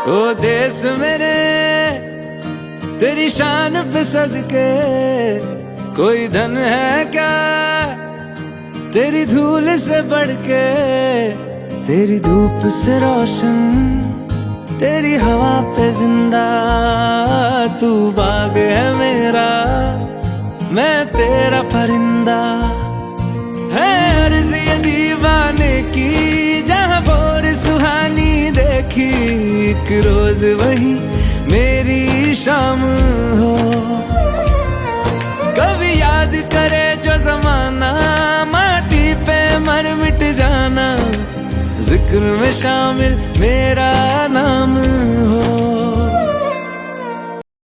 ओ देश मेरे तेरी शान पे सदके, कोई धन है क्या तेरी धूल से बढ़ के। तेरी धूप से रोशन, तेरी हवा पे जिंदा, तू बाग है मेरा, मैं तेरा परिंदा। है अर्ज़ ये दीवाने की, जहाँ भोर सुहानी देखी, एक रोज वही मेरी शाम हो। कभी याद करे जो जमाना, माटी पे मर मिट जाना, जिक्र में शामिल मेरा नाम हो।